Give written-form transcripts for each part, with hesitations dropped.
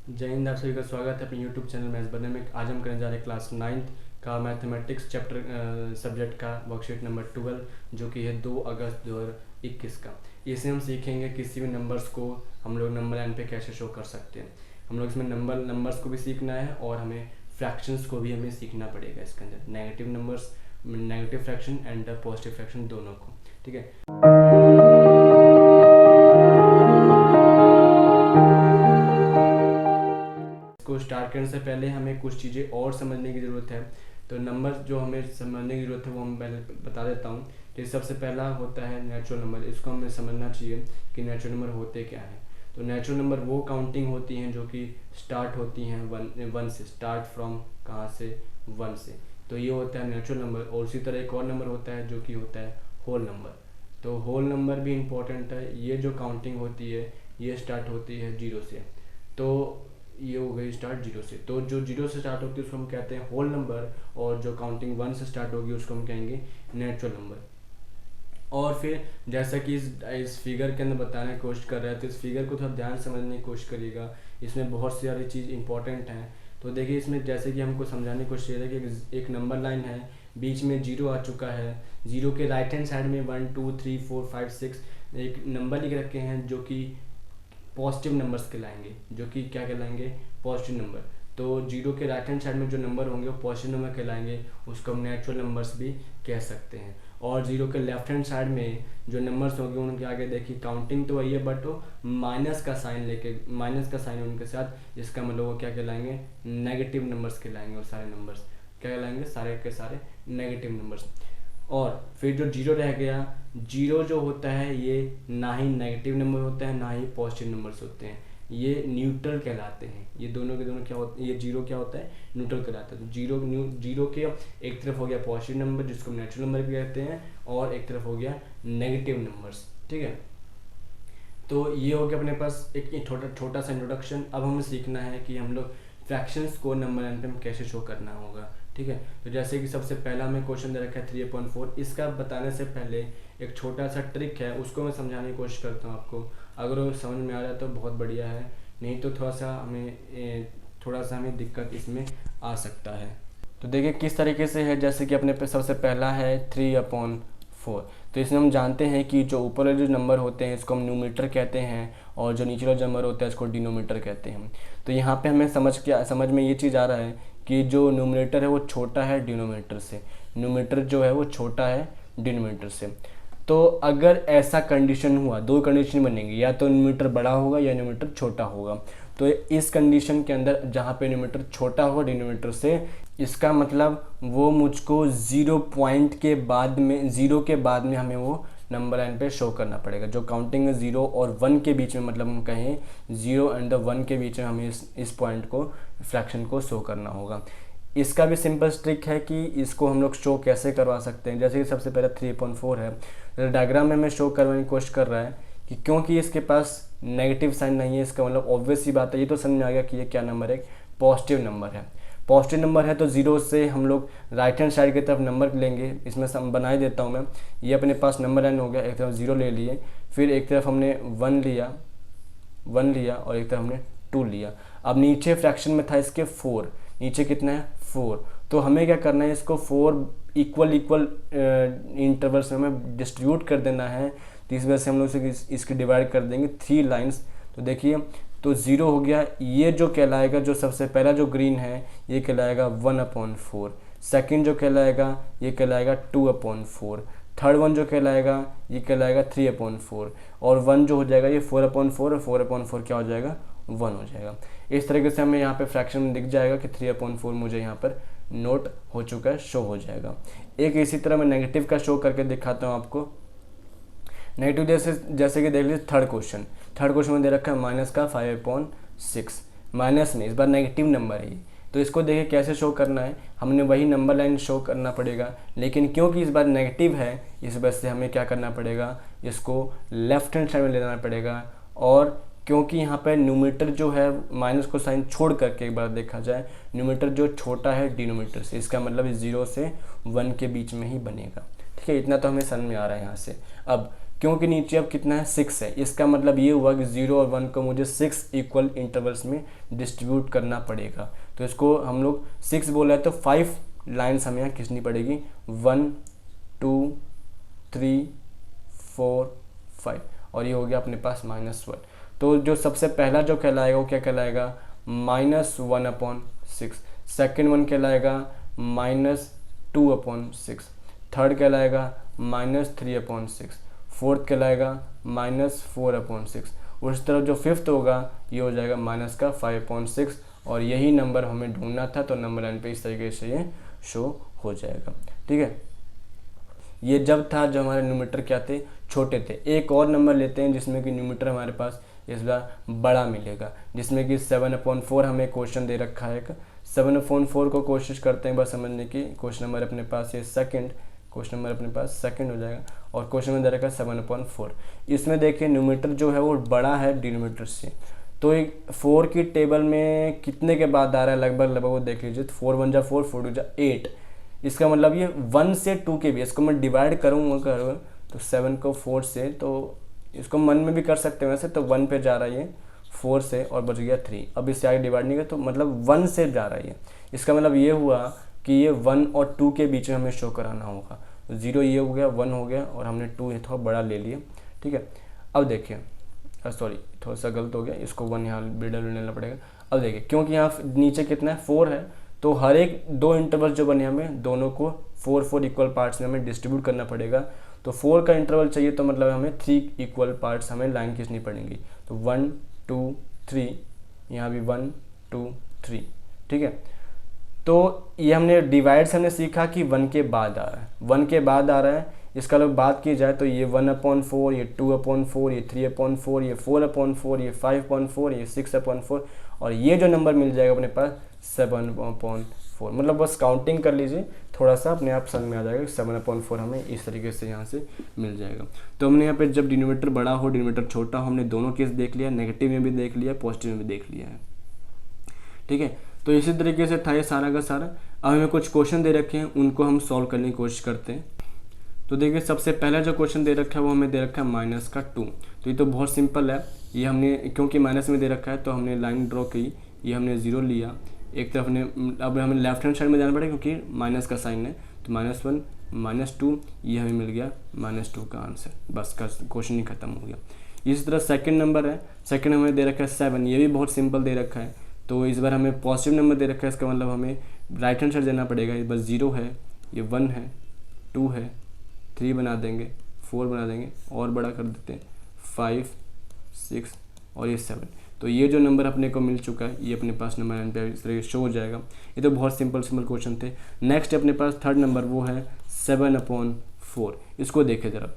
जय हिंद। आप सभी का स्वागत है अपने यूट्यूब चैनल मैथ्स बनने में। आज हम करने जा रहे हैं क्लास 9th का मैथमेटिक्स चैप्टर सब्जेक्ट का वर्कशीट नंबर 12 जो कि है 2 अगस्त 2021 का। इसे हम सीखेंगे किसी भी नंबर्स को हम लोग नंबर लाइन पे कैसे शो कर सकते हैं। हम लोग इसमें नंबर्स को भी सीखना है और हमें फ्रैक्शंस को भी हमें सीखना पड़ेगा। इसके अंदर negative numbers, negative fraction and positive fraction दोनों को, ठीक है। को स्टार्ट करने से पहले हमें कुछ चीज़ें और समझने की ज़रूरत है। तो नंबर जो हमें समझने की ज़रूरत है वो हम पहले बता देता हूँ। तो सबसे पहला होता है नेचुरल नंबर। इसको हमें समझना चाहिए कि नेचुरल नंबर होते क्या हैं। तो नेचुरल नंबर वो काउंटिंग होती हैं जो कि स्टार्ट होती हैं वन से, स्टार्ट फ्रॉम कहाँ से, वन से। तो ये होता है नेचुरल नंबर। और उसी तरह एक और नंबर होता है जो कि होता है होल नंबर। तो होल नंबर भी इम्पोर्टेंट है। ये जो काउंटिंग होती है ये स्टार्ट होती है 0 से। तो ये हो गई स्टार्ट 0 से। तो जो 0 से स्टार्ट होती है उसको हम कहते हैं होल नंबर, और जो काउंटिंग 1 से स्टार्ट होगी उसको हम कहेंगे नेचुरल नंबर। और फिर जैसा कि इस फिगर के अंदर बताने की कोशिश कर रहे हैं, तो इस फिगर को थोड़ा ध्यान से समझने की कोशिश करिएगा। इसमें बहुत सारी चीज़ इंपॉर्टेंट हैं। तो देखिए इसमें जैसे कि हमको समझाने की कोशिश है कि एक नंबर लाइन है, बीच में 0 आ चुका है। 0 के राइट हैंड साइड में 1 2 3 4 5 6 एक नंबर लिख रखे हैं जो कि पॉजिटिव नंबर्स कहलाएंगे, जो कि क्या कहलाएंगे, पॉजिटिव नंबर। तो 0 के राइट हैंड साइड में जो नंबर होंगे वो पॉजिटिव नंबर कहलाएंगे, उसको हम नेचुरल नंबर्स भी कह सकते हैं। और 0 के लेफ्ट हैंड साइड में जो नंबर्स होंगे उनके आगे देखिए काउंटिंग तो वही है बट वो माइनस का साइन लेके, माइनस का साइन उनके साथ, इसका मतलब वो क्या कहलाएंगे, नेगेटिव नंबर्स कहलाएंगे। वो सारे नंबर्स क्या कहलाएंगे, सारे के सारे नेगेटिव नंबर्स। और फिर जो 0 रह गया, 0 जो होता है ये ना ही नेगेटिव नंबर होता है ना ही पॉजिटिव नंबर्स होते हैं, ये न्यूट्रल कहलाते हैं। ये दोनों के दोनों क्या होते हैं, ये 0 क्या होता है, न्यूट्रल कहलाता है। तो 0 के एक तरफ हो गया पॉजिटिव नंबर जिसको नेचुरल नंबर भी कहते हैं, और एक तरफ हो गया नेगेटिव नंबर्स, ठीक है। तो ये हो गया अपने पास एक छोटा सा इंट्रोडक्शन। अब हमें सीखना है कि हम लोग फ्रैक्शंस को नंबर लाइन पे कैसे शो करना होगा, ठीक है। तो जैसे कि सबसे पहला हमें क्वेश्चन दे रखा है 3/4। इसका बताने से पहले एक छोटा सा ट्रिक है, उसको मैं समझाने की कोशिश करता हूँ आपको। अगर वो समझ में आ रहा है तो बहुत बढ़िया है, नहीं तो थोड़ा सा हमें दिक्कत इसमें आ सकता है। तो देखिए किस तरीके से है। जैसे कि अपने पे सबसे पहला है 3/4। तो इसमें हम जानते हैं कि जो ऊपर वाले जो नंबर होते हैं इसको हम न्यूमरेटर कहते हैं, और जो नीचे वाला नंबर होता है इसको डिनोमिनेटर कहते हैं। तो यहाँ पे हमें समझ में ये चीज़ आ रहा है कि जो न्यूमरेटर है वो छोटा है डिनोमिनेटर से, न्यूमरेटर जो है वो छोटा है डिनोमिनेटर से। तो अगर ऐसा कंडीशन हुआ, दो कंडीशन बनेंगी, या तो न्यूमरेटर बड़ा होगा या न्यूमरेटर छोटा होगा। तो इस कंडीशन के अंदर जहाँ पे न्यूमरेटर छोटा होगा डिनोमिनेटर से, इसका मतलब वो मुझको 0 के बाद में हमें वो नंबर लाइन पे शो करना पड़ेगा। जो काउंटिंग है 0 और 1 के बीच में, मतलब हम कहें 0 एंड 1 के बीच में हमें इस पॉइंट को, फ्रैक्शन को शो करना होगा। इसका भी सिंपल ट्रिक है कि इसको हम लोग शो कैसे करवा सकते हैं। जैसे कि सबसे पहले 3/4 है, तो डायग्राम में हमें शो करवाने की कोशिश कर रहा है कि क्योंकि इसके पास नेगेटिव साइन नहीं है, इसका मतलब ऑब्वियस सी बात है, ये तो समझ में आ गया कि ये क्या नंबर है, पॉजिटिव नंबर है। पॉजिटिव नंबर है तो 0 से हम लोग राइट हैंड साइड की तरफ नंबर लेंगे। इसमें हम बना ही देता हूँ मैं। ये अपने पास नंबर लाइन हो गया, एक तरफ 0 ले लिए, फिर एक तरफ हमने 1 लिया और एक तरफ हमने 2 लिया। अब नीचे फ्रैक्शन में था इसके 4, नीचे कितना है 4। तो हमें क्या करना है, इसको 4 इक्वल इंटरवल्स में हमें डिस्ट्रीब्यूट कर देना है। तो इस वजह से हम लोग इसकी डिवाइड कर देंगे 3 लाइन्स। तो देखिए, तो 0 हो गया, ये जो कहलाएगा, जो सबसे पहला जो ग्रीन है ये कहलाएगा 1/4। सेकंड जो कहलाएगा ये कहलाएगा 2/4। थर्ड वन जो कहलाएगा ये कहलाएगा 3/4। और 1 जो हो जाएगा ये 4/4, और 4/4 क्या हो जाएगा, 1 हो जाएगा। इस तरीके से हमें यहाँ पे फ्रैक्शन में दिख जाएगा कि 3/4 मुझे यहाँ पर नोट हो चुका है, शो हो जाएगा। एक इसी तरह मैं नेगेटिव का शो करके दिखाता हूँ आपको। नेगेटिव जैसे कि देख लीजिए थर्ड क्वेश्चन में दे रखा है -5/6। माइनस में इस बार नेगेटिव नंबर है, तो इसको देखिए कैसे शो करना है, हमने वही नंबर लाइन शो करना पड़ेगा। लेकिन क्योंकि इस बार नेगेटिव है इस वजह से हमें क्या करना पड़ेगा, इसको लेफ्ट हैंड साइड में ले जाना पड़ेगा। और क्योंकि यहाँ पर न्यूमरेटर जो है माइनस को साइन छोड़ करके, एक बार देखा जाए, न्यूमरेटर जो छोटा है डिनोमिनेटर से, इसका मतलब 0 से 1 के बीच में ही बनेगा, ठीक है। इतना तो हमें समझ में आ रहा है यहाँ से। अब क्योंकि नीचे अब कितना है 6 है, इसका मतलब ये हुआ कि 0 और 1 को मुझे 6 इक्वल इंटरवल्स में डिस्ट्रीब्यूट करना पड़ेगा। तो इसको हम लोग 6 बोला है तो 5 लाइन्स हमें यहाँ खींचनी पड़ेगी, 1 2 3 4 5, और ये हो गया अपने पास -1। तो जो सबसे पहला जो कहलाएगा वो क्या कहलाएगा, -1/6। सेकेंड वन कहलाएगा -2/6। थर्ड कहलाएगा -3/6। फोर्थ कहलाएगा -4/6। उस तरफ जो फिफ्थ होगा ये हो जाएगा -5/6। और यही नंबर हमें ढूंढना था, तो नंबर लाइन पे इस तरीके से ये शो हो जाएगा। ठीक है, ये जब था जब हमारे न्यूमरेटर क्या थे, छोटे थे। एक और नंबर लेते हैं जिसमें कि न्यूमरेटर हमारे पास इस बार बड़ा मिलेगा, जिसमें कि 7/4 हमें क्वेश्चन दे रखा है। 7/4 को कोशिश करते हैं बस समझने की। क्वेश्चन नंबर अपने पास ये क्वेश्चन नंबर अपने पास सेकंड हो जाएगा, और क्वेश्चन में दे रखा है 7/4। इसमें देखिए न्यूमरेटर जो है वो बड़ा है डिनोमिनेटर से, तो एक 4 की टेबल में कितने के बाद आ रहा है, लगभग वो देख लीजिए। 4 1 जा 4, 4 2 जा 8। इसका मतलब ये 1 से 2 के बीच, इसको मैं डिवाइड करूँगा तो 7 को 4 से, तो इसको मन में भी कर सकते हैं वैसे, तो 1 पे जा रहा है ये 4 से, और बच गया 3। अब इससे आगे डिवाइड नहीं किया तो मतलब 1 से जा रहा है ये। इसका मतलब ये हुआ कि ये 1 और 2 के बीच में हमें शो कराना होगा। 0 ये हो गया, 1 हो गया, और हमने 2 ये थोड़ा बड़ा ले लिया। ठीक है, अब देखिए, सॉरी थोड़ा सा गलत हो गया, इसको 1 यहाँ बिल्डर लेना पड़ेगा। अब देखिए, क्योंकि यहाँ नीचे कितना है 4 है, तो हर एक 2 इंटरवल जो बने हमें दोनों को 4 इक्वल पार्ट्स में हमें डिस्ट्रीब्यूट करना पड़ेगा। तो 4 का इंटरवल चाहिए, तो मतलब हमें 3 इक्वल पार्ट्स हमें लाइन खींचनी पड़ेंगी। तो 1 2 3, यहाँ भी 1 2 3। ठीक है, तो ये हमने डिवाइड से हमने सीखा कि 1 के बाद आ रहा है, 1 के बाद आ रहा है। इसका लोग बात की जाए तो ये 1/4, ये 2/4, ये 3/4, ये 4/4, ये 5/4, ये 6/4, और ये जो नंबर मिल जाएगा अपने पास 7/4। मतलब बस काउंटिंग कर लीजिए, थोड़ा सा अपने आप समझ में आ जाएगा। 7/4 हमें इस तरीके से यहाँ से मिल जाएगा। तो हमने यहाँ पे जब डिनोमिनेटर बड़ा हो डिनोमिनेटर छोटा हो, हमने दोनों केस देख लिया, नेगेटिव में भी देख लिया, पॉजिटिव में भी देख लिया है। ठीक है, तो इसी तरीके से था ये सारा का सारा। अब हमें कुछ क्वेश्चन दे रखे हैं, उनको हम सॉल्व करने की कोशिश करते हैं। तो देखिए, सबसे पहला जो क्वेश्चन दे रखा है वो हमें दे रखा है -2। तो ये तो बहुत सिंपल है। ये हमने क्योंकि माइनस में दे रखा है तो हमने लाइन ड्रॉ की, ये हमने 0 लिया एक तरफ ने। अब हमें लेफ्ट हैंड साइड में जाना पड़ेगा क्योंकि माइनस का साइन है, तो -1 -2, ये हमें मिल गया -2 का आंसर। बस का क्वेश्चन ही खत्म हो गया। इसी तरह सेकंड नंबर है, सेकंड हमें दे रखा है 7, ये भी बहुत सिंपल दे रखा है। तो इस बार हमें पॉजिटिव नंबर दे रखा है, इसका मतलब हमें राइट हैंड साइड जाना पड़ेगा। ये बस 0 है, ये 1 है, 2 है, 3 बना देंगे, 4 बना देंगे, और बड़ा कर देते हैं 5 6, और ये 7। तो ये जो नंबर अपने को मिल चुका है, ये अपने पास नंबर लाइन पे इस तरह शो हो जाएगा। ये तो बहुत सिंपल क्वेश्चन थे। नेक्स्ट अपने पास थर्ड नंबर वो है 7/4। इसको देखें ज़रा,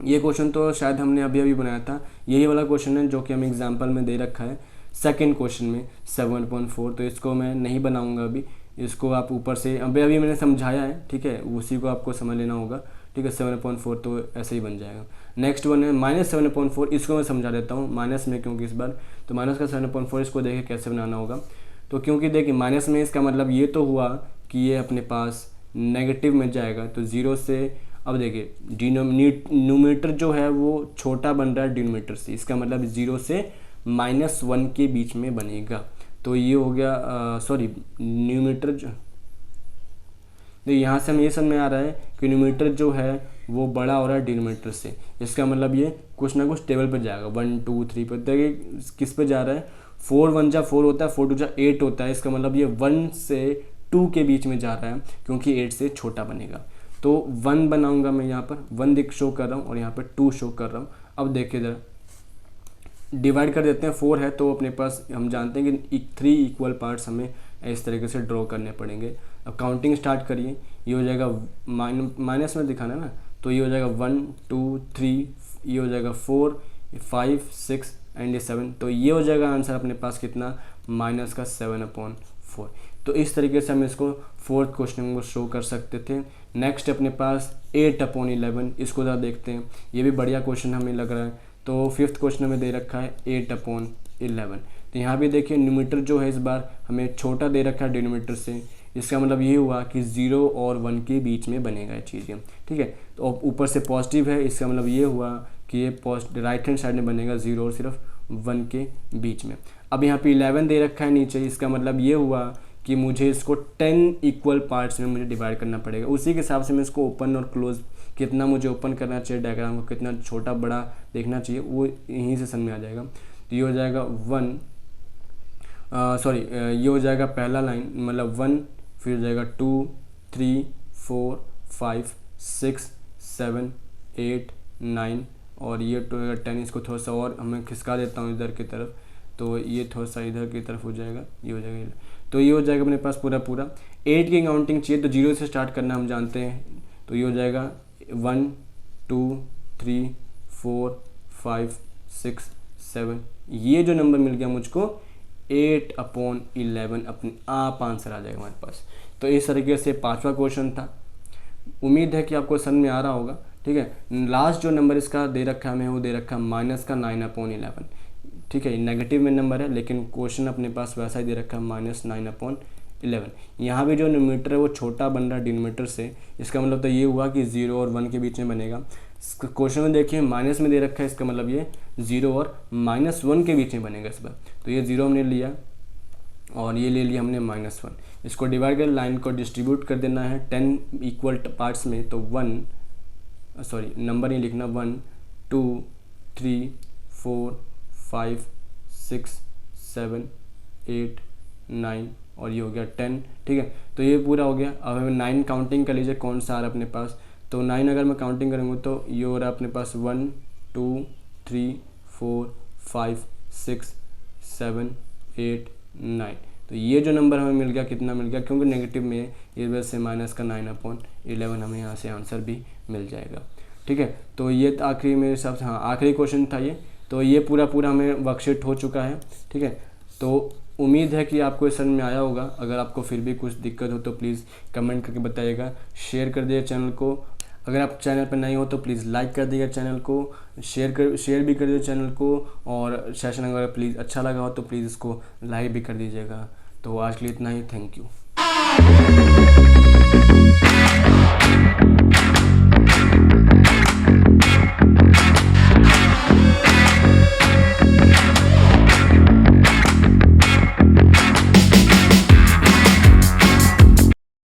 ये क्वेश्चन तो शायद हमने अभी बनाया था। यही वाला क्वेश्चन है जो कि हमें एग्जाम्पल में दे रखा है सेकेंड क्वेश्चन में 7/4। तो इसको मैं नहीं बनाऊँगा अभी, इसको आप ऊपर से अभी मैंने समझाया है। ठीक है, उसी को आपको समझ लेना होगा। ठीक है, 7/4 तो ऐसे ही बन जाएगा। नेक्स्ट वन है -7/4, इसको मैं समझा देता हूँ माइनस में, क्योंकि इस बार तो माइनस का 7/4, इसको देखें कैसे बनाना होगा। तो क्योंकि देखिए माइनस में इसका मतलब ये तो हुआ कि ये अपने पास नेगेटिव में जाएगा, तो 0 से, अब देखिए न्यूमरेटर जो है वो छोटा बन रहा है डिनोमिनेटर से, इसका मतलब 0 से -1 के बीच में बनेगा। तो ये हो गया सॉरी न्यूमरेटर जो, तो यहाँ से हम ये समझ में आ रहा है कि न्यूमरेटर जो है वो बड़ा हो रहा है डिनोमिनेटर से। इसका मतलब ये कुछ ना कुछ टेबल पर जाएगा, 1 2 3 पर। देखिए किस पे जा रहा है, 4 1 जा 4 होता है, 4 2 जा 8 होता है। इसका मतलब ये 1 से 2 के बीच में जा रहा है, क्योंकि 8 से छोटा बनेगा। तो 1 बनाऊंगा मैं यहाँ पर, 1 दिख शो कर रहा हूँ, और यहाँ पर 2 शो कर रहा हूँ। अब देखिए ज़रा, डिवाइड कर देते हैं। 4 है तो अपने पास हम जानते हैं कि 3 इक्वल पार्ट्स हमें इस तरीके से ड्रॉ करने पड़ेंगे। अब काउंटिंग स्टार्ट करिए, ये हो जाएगा माइनस में दिखाना है ना, तो ये हो जाएगा 1 2 3, ये हो जाएगा 4 5 6 एंड 7। तो ये हो जाएगा आंसर अपने पास कितना, -7/4। तो इस तरीके से हम इसको फोर्थ क्वेश्चन को शो कर सकते थे। नेक्स्ट अपने पास 8/11, इसको ज़रा देखते हैं। ये भी बढ़िया क्वेश्चन हमें लग रहा है। तो फिफ्थ क्वेश्चन में दे रखा है 8/11। तो यहाँ भी देखिए न्यूमरेटर जो है इस बार हमें छोटा दे रखा है डिनोमिनेटर से, इसका मतलब ये हुआ कि 0 और 1 के बीच में बनेगा ये चीज़, ठीक है। तो ऊपर से पॉजिटिव है, इसका मतलब ये हुआ कि ये राइट हैंड साइड में बनेगा 0 और सिर्फ 1 के बीच में। अब यहाँ पे 11 दे रखा है नीचे, इसका मतलब ये हुआ कि मुझे इसको 10 इक्वल पार्ट्स में मुझे डिवाइड करना पड़ेगा। उसी के हिसाब से मैं इसको ओपन और क्लोज, कितना मुझे ओपन करना चाहिए डायग्राम को, कितना छोटा बड़ा देखना चाहिए, वो यहीं से समझ में आ जाएगा। तो ये हो जाएगा ये हो जाएगा पहला लाइन, मतलब 1, फिर हो जाएगा 2 3 4 5 6 7 8 9 और ये 10। इसको थोड़ा सा और मैं खिसका देता हूँ इधर की तरफ, तो ये थोड़ा सा इधर की तरफ हो जाएगा, ये हो जाएगा। तो ये हो जाएगा अपने पास पूरा 8 की काउंटिंग चाहिए तो 0 से स्टार्ट करना हम जानते हैं। तो ये हो जाएगा 1 2 3 4 5 6 7, ये जो नंबर मिल गया मुझको 8/11 अपने आप आंसर आ जाएगा हमारे पास। तो इस तरीके से 5वां क्वेश्चन था। उम्मीद है कि आपको समझ में आ रहा होगा, ठीक है। लास्ट जो नंबर इसका दे रखा है हमें, वो दे रखा है -9/11, ठीक है। नेगेटिव में नंबर है लेकिन क्वेश्चन अपने पास वैसा ही दे रखा है -9/11। यहाँ भी जो न्यूमरेटर है वो छोटा बन रहा है डिनोमिनेटर से, इसका मतलब तो ये हुआ कि 0 और 1 के बीच में बनेगा। क्वेश्चन में देखिए माइनस में दे रखा है, इसका मतलब ये 0 और -1 के बीच में बनेगा इस बार। तो ये 0 हमने लिया और ये ले लिया हमने -1। इसको डिवाइड कर लाइन को डिस्ट्रीब्यूट कर देना है 10 इक्वल पार्ट्स में। तो नंबर नहीं लिखना, 1 2 3 4 5 6 7 8 9 और ये हो गया 10, ठीक है। तो ये पूरा हो गया। अब हमें 9 काउंटिंग कर लीजिए कौन सा आ रहा है अपने पास। तो 9 अगर मैं काउंटिंग करूँगा तो ये हो रहा है अपने पास 1 2 3 4 5 6 7 8 9। तो ये जो नंबर हमें मिल गया, कितना मिल गया, क्योंकि नेगेटिव में इस वजह से -9/11 हमें यहाँ से आंसर भी मिल जाएगा, ठीक है। तो ये आखिरी मेरे हिसाब से आखिरी क्वेश्चन था ये। तो ये पूरा हमें वर्कशीट हो चुका है, ठीक है। तो उम्मीद है कि आपको समझ में आया होगा। अगर आपको फिर भी कुछ दिक्कत हो तो प्लीज़ कमेंट करके बताइएगा, शेयर कर दिए चैनल को। अगर आप चैनल पर नए हो तो प्लीज़ लाइक कर दीजिएगा चैनल को, शेयर भी कर दीजिए चैनल को, और सेशन अगर प्लीज़ अच्छा लगा हो तो प्लीज़ इसको लाइक भी कर दीजिएगा। तो आज के लिए इतना ही, थैंक यू।